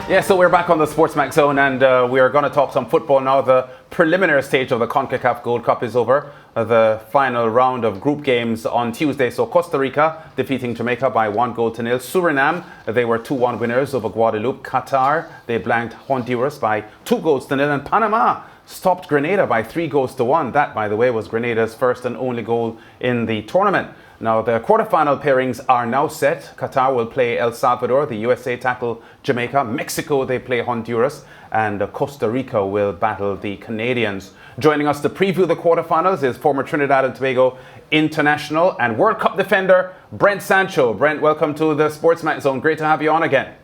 Yeah, so we're back on the SportsMax Zone, and we are going to talk some football now. The preliminary stage of the CONCACAF Gold Cup is over. The final round of group games on Tuesday. So Costa Rica defeating Jamaica by 1-0. Suriname, they were 2-1 winners over Guadeloupe. Qatar, they blanked Honduras by 2-0. And Panama stopped Grenada by 3-1. That, by the way, was Grenada's first and only goal in the tournament. Now, the quarterfinal pairings are now set. Qatar will play El Salvador. The USA tackle Jamaica. Mexico, they play Honduras. And Costa Rica will battle the Canadians. Joining us to preview the quarterfinals is former Trinidad and Tobago international and World Cup defender, Brent Sancho. Brent, welcome to the SportsMax Zone. Great to have you on again.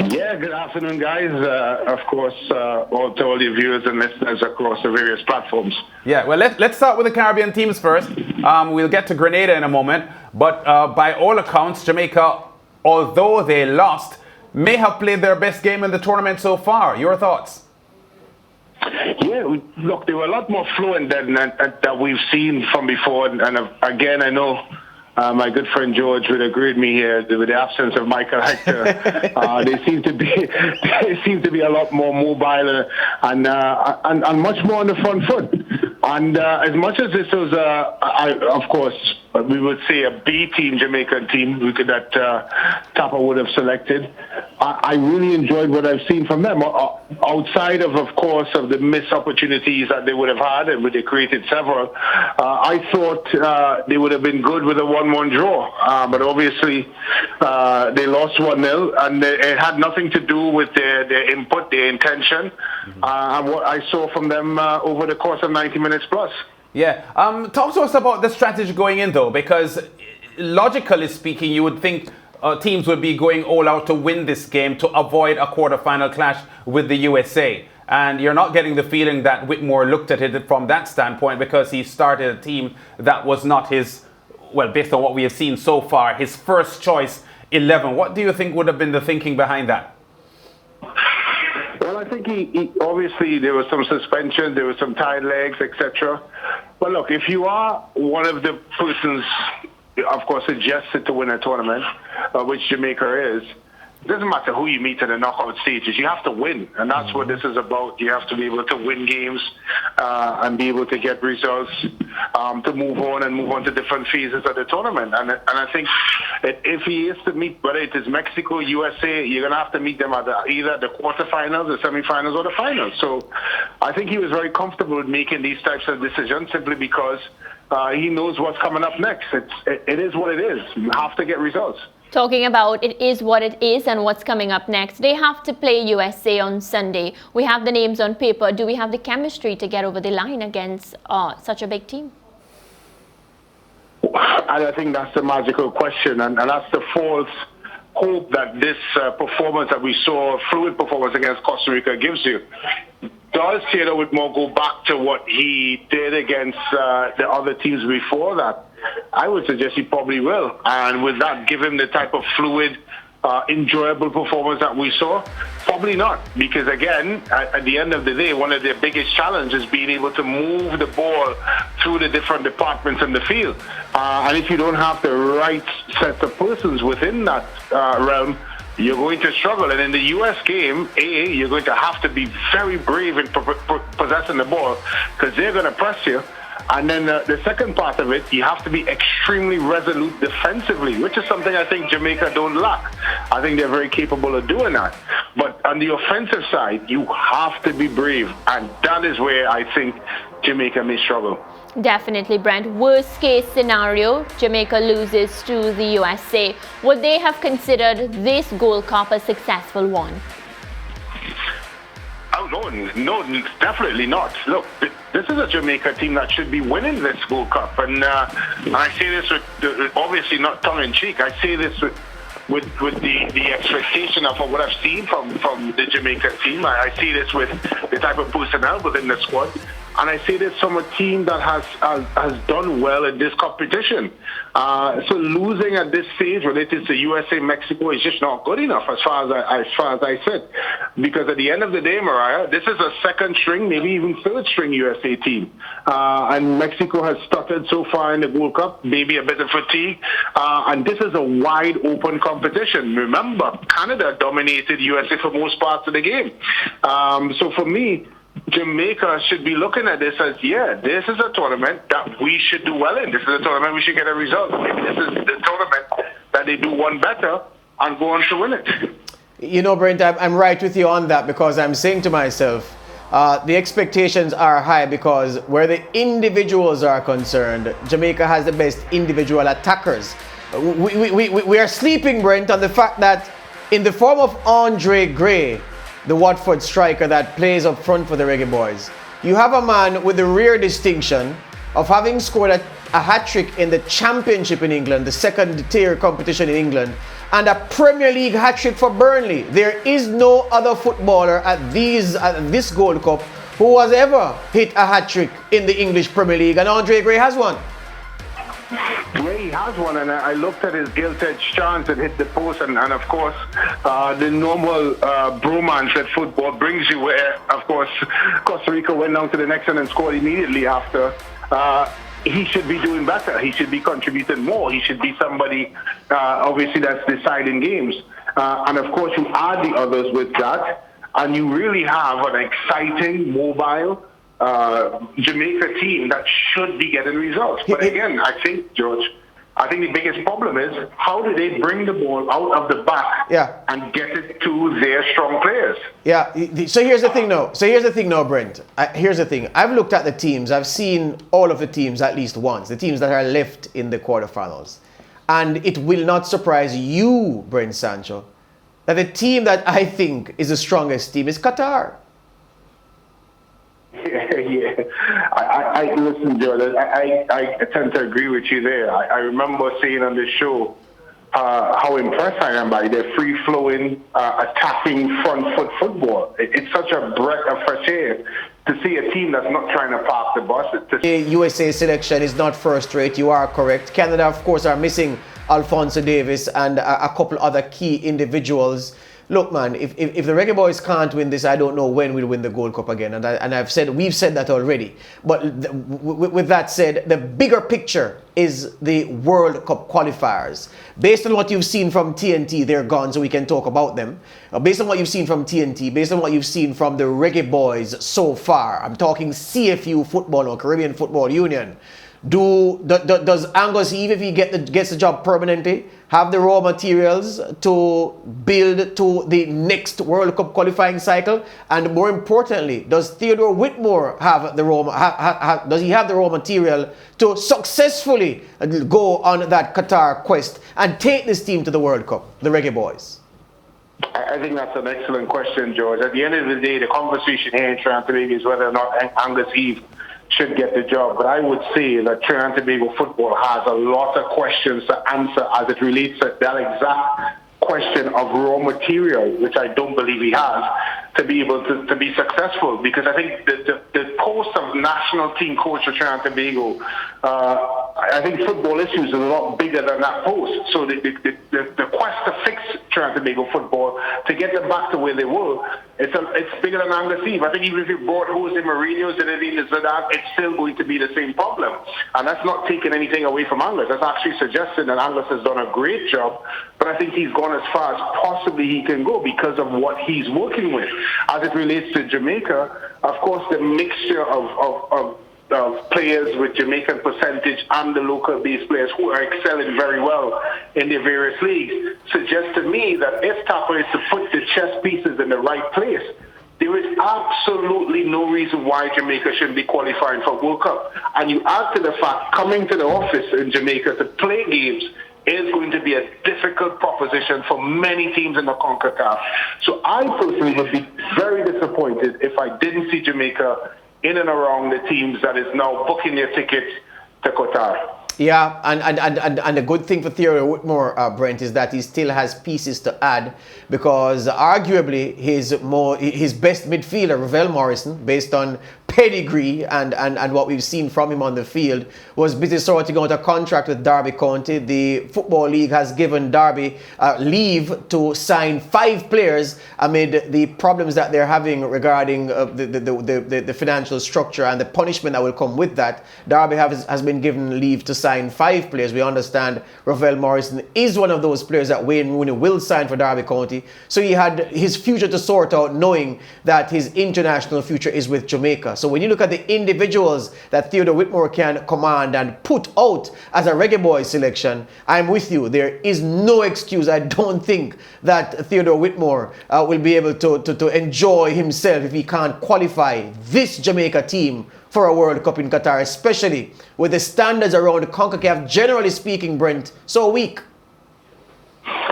Yeah, good afternoon, guys. Of course, to all your viewers and listeners across the various platforms. Yeah, well, let's start with the Caribbean teams first. We'll get to Grenada in a moment. But by all accounts, Jamaica, although they lost, may have played their best game in the tournament so far. Your thoughts? Yeah, look, they were a lot more fluent than that we've seen from before. And again, I know my good friend George would agree with me here with the absence of Michael Hector. They seem to be a lot more mobile and much more on the front foot. And as much as this was, of course, we would say a B team, Jamaican team, that Tapa would have selected. I really enjoyed what I've seen from them. Outside of course, of the missed opportunities that they would have had, and they created several, I thought they would have been good with a 1-1 draw. But obviously, they lost 1-0, and it had nothing to do with their input, their intention, and what I saw from them over the course of 90 minutes plus. Yeah. Talk to us about the strategy going in, though, because logically speaking, you would think teams would be going all out to win this game to avoid a quarterfinal clash with the USA. And you're not getting the feeling that Whitmore looked at it from that standpoint, because he started a team that was not his, well, based on what we have seen so far, his first choice 11. What do you think would have been the thinking behind that? Well, I think he obviously there was some suspension, there was some tired legs, etc. But look, if you are one of the persons, of course, suggested to win a tournament, which Jamaica is, it doesn't matter who you meet in the knockout stages. You have to win, and that's what this is about. You have to be able to win games and be able to get results to move on to different phases of the tournament. And I think if he is to meet, whether it is Mexico, USA, you're going to have to meet them at either the quarterfinals, the semifinals, or the finals. So I think he was very comfortable with making these types of decisions simply because he knows what's coming up next. It is what it is. You have to get results. Talking about it is what it is and what's coming up next. They have to play USA on Sunday. We have the names on paper. Do we have the chemistry to get over the line against such a big team? And I think that's the magical question, and that's the false hope that this performance that we saw, fluid performance against Costa Rica, gives you. Does Taylor Whitmore go back to what he did against the other teams before that? I would suggest he probably will. And with that, give him the type of fluid, enjoyable performance that we saw? Probably not. Because again, at the end of the day, one of their biggest challenges is being able to move the ball through the different departments in the field. And if you don't have the right set of persons within that realm, you're going to struggle. And in the U.S. game, you're going to have to be very brave in possessing the ball because they're going to press you. And then the second part of it, you have to be extremely resolute defensively, which is something I think Jamaica don't lack. I think they're very capable of doing that. But on the offensive side, you have to be brave. And that is where I think Jamaica may struggle. Definitely, Brent. Worst case scenario, Jamaica loses to the USA. Would they have considered this Gold Cup a successful one? Oh, no, definitely not. Look, this is a Jamaica team that should be winning this Gold Cup. And I say this with, obviously not tongue-in-cheek, I say this with the expectation of what I've seen from the Jamaica team. I see this with the type of personnel within the squad. And I say this from a team that has done well in this competition. So losing at this stage related to USA, Mexico is just not good enough as far as I said. Because at the end of the day, Mariah, this is a second string, maybe even third string USA team. And Mexico has stuttered so far in the Gold Cup, maybe a bit of fatigue. And this is a wide open competition. Remember, Canada dominated USA for most parts of the game. So for me, Jamaica should be looking at this as, this is a tournament that we should do well in. This is a tournament we should get a result. Maybe this is the tournament that they do one better and go on to win it. You know, Brent, I'm right with you on that, because I'm saying to myself, the expectations are high, because where the individuals are concerned, Jamaica has the best individual attackers. We are sleeping, Brent, on the fact that in the form of Andre Gray, the Watford striker that plays up front for the Reggae Boys, you have a man with the rare distinction of having scored a hat-trick in the Championship in England, the second-tier competition in England, and a Premier League hat-trick for Burnley. There is no other footballer at this Gold Cup who has ever hit a hat-trick in the English Premier League, and Andre Gray has one. Gray has one, and I looked at his gilt-edged chance and hit the post, and of course, the normal bromance that football brings you, where, of course, Costa Rica went down to the next one and scored immediately after. He should be doing better. He should be contributing more. He should be somebody, obviously, that's deciding games. And of course, you add the others with that, and you really have an exciting, mobile Jamaica team that should be getting results. But again, I think, George, the biggest problem is, how do they bring the ball out of the back and get it to their strong players? Yeah. So here's the thing now, Brent. Here's the thing. I've looked at the teams. I've seen all of the teams at least once, the teams that are left in the quarterfinals. And it will not surprise you, Brent Sancho, that the team that I think is the strongest team is Qatar. I listen, Jordan. I tend to agree with you there. I remember saying on this show how impressed I am by their free-flowing, attacking front foot football. It's such a breath of fresh air to see a team that's not trying to park the bus. The USA selection is not first-rate. You are correct. Canada, of course, are missing Alphonso Davis and a couple other key individuals. Look, man, if the Reggae Boys can't win this, I don't know when we'll win the Gold Cup again. And we've said that already. But with that said, the bigger picture is the World Cup qualifiers. Based on what you've seen from TNT, they're gone, so we can talk about them. Based on what you've seen from TNT, based on what you've seen from the Reggae Boys so far, I'm talking CFU football or Caribbean Football Union. Does Angus Eve, if he gets the job permanently, have the raw materials to build to the next World Cup qualifying cycle? And more importantly, does Theodore Whitmore have the does he have the raw material to successfully go on that Qatar quest and take this team to the World Cup, the Reggae Boys? I think that's an excellent question, George. At the end of the day, the conversation here in Trinidad is whether or not Angus Eve should get the job. But I would say that Trinidad and Tobago football has a lot of questions to answer as it relates to that exact question of raw material, which I don't believe he has, to be able to be successful. Because I think the post of national team coach for Trinidad and Tobago, I think football issues are a lot bigger than that post. So the quest to fix Trinidad and Tobago football, to get them back to where they were, it's bigger than Angus Eve. I think even if you brought Jose Mourinho, Zinedine Zidane, it's still going to be the same problem. And that's not taking anything away from Angus. That's actually suggesting that Angus has done a great job, but I think he's gone as far as possibly he can go because of what he's working with. As it relates to Jamaica, of course, the mixture of players with Jamaican percentage and the local-based players who are excelling very well in their various leagues suggests to me that if Tapper is to put the chess pieces in the right place, there is absolutely no reason why Jamaica shouldn't be qualifying for World Cup. And you add to the fact, coming to the office in Jamaica to play games is going to be a difficult proposition for many teams in the CONCACAF. So I personally would be very disappointed if I didn't see Jamaica in and around the teams that is now booking their tickets to Qatar. Yeah, and the good thing for Theodore Whitmore, Brent, is that he still has pieces to add, because arguably his best midfielder, Ravel Morrison, based on pedigree and what we've seen from him on the field, was busy sorting out a contract with Derby County. The Football League has given Derby leave to sign 5 players amid the problems that they're having regarding the financial structure and the punishment that will come with that. Derby has been given leave to sign 5 players. We understand Ravel Morrison is one of those players that Wayne Rooney will sign for Derby County. So he had his future to sort out, knowing that his international future is with Jamaica. So when you look at the individuals that Theodore Whitmore can command and put out as a Reggae Boys selection, I'm with you. There is no excuse. I don't think that Theodore Whitmore will be able to enjoy himself if he can't qualify this Jamaica team for a World Cup in Qatar, especially with the standards around CONCACAF, generally speaking, Brent, so weak.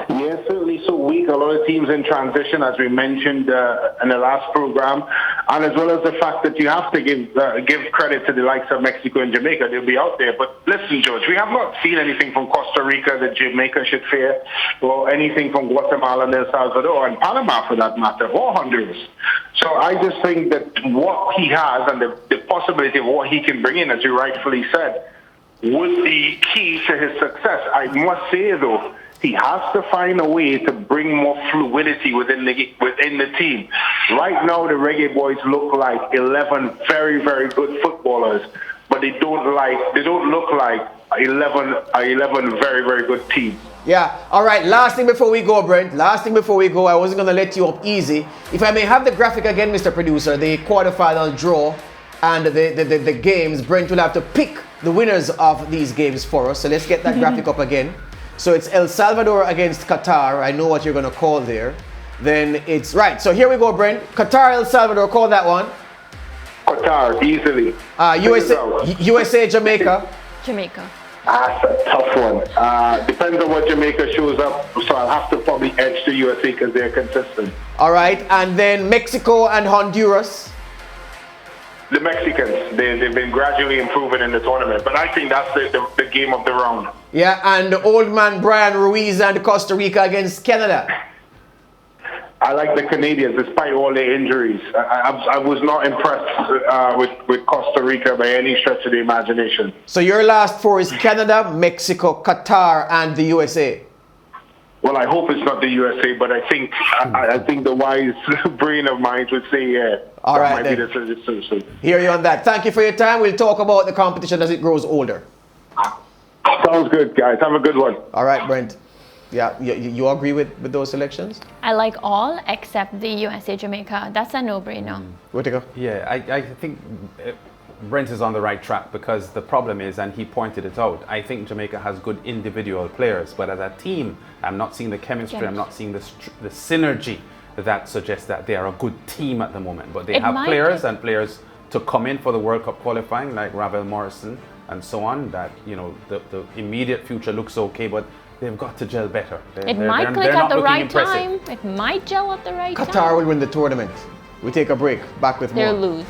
Yes, certainly so weak. A lot of teams in transition, as we mentioned in the last program, and as well as the fact that you have to give credit to the likes of Mexico and Jamaica. They'll be out there. But listen, George, we have not seen anything from Costa Rica that Jamaica should fear, or anything from Guatemala and El Salvador, and Panama for that matter, or Honduras. So I just think that what he has and the possibility of what he can bring in, as you rightfully said, would be key to his success. I must say, though, he has to find a way to bring more fluidity within the team. Right now, the Reggae Boys look like 11 very, very good footballers, but they don't look like 11 very, very good teams. Yeah. All right. Last thing before we go, Brent. Last thing before we go, I wasn't going to let you up easy. If I may have the graphic again, Mr. Producer, the quarterfinal draw and the games. Brent will have to pick the winners of these games for us. So let's get that graphic up again. So it's El Salvador against Qatar. I know what you're going to call there. Then it's right. So here we go, Brent. Qatar, El Salvador. Call that one. Qatar, easily. USA, Jamaica. Jamaica. That's a tough one. Depends on what Jamaica shows up. So I'll have to probably edge the USA because they're consistent. All right. And then Mexico and Honduras. The Mexicans, they've been gradually improving in the tournament, but I think that's the game of the round. Yeah, and old man Brian Ruiz and Costa Rica against Canada. I like the Canadians despite all their injuries. I was not impressed with Costa Rica by any stretch of the imagination. So your last 4 is Canada, Mexico, Qatar, and the USA. Well, I hope it's not the USA, but I think the wise brain of mine would say, yeah. All right, might then. be the solution. Hear you on that. Thank you for your time. We'll talk about the competition as it grows older. Sounds good, guys. Have a good one. All right, Brent. Yeah, you agree with those selections? I like all except the USA Jamaica. That's a no-brainer. Whittaker? Yeah, I think Brent is on the right track, because the problem is, and he pointed it out, I think Jamaica has good individual players, but as a team, I'm not seeing the chemistry, I'm not seeing the synergy that suggests that they are a good team at the moment. But they have players and players to come in for the World Cup qualifying, like Ravel Morrison and so on, that, you know, the immediate future looks okay, but they've got to gel better. It might click at the right time. It might gel at the right time. Qatar will win the tournament. We take a break. Back with more. They'll lose.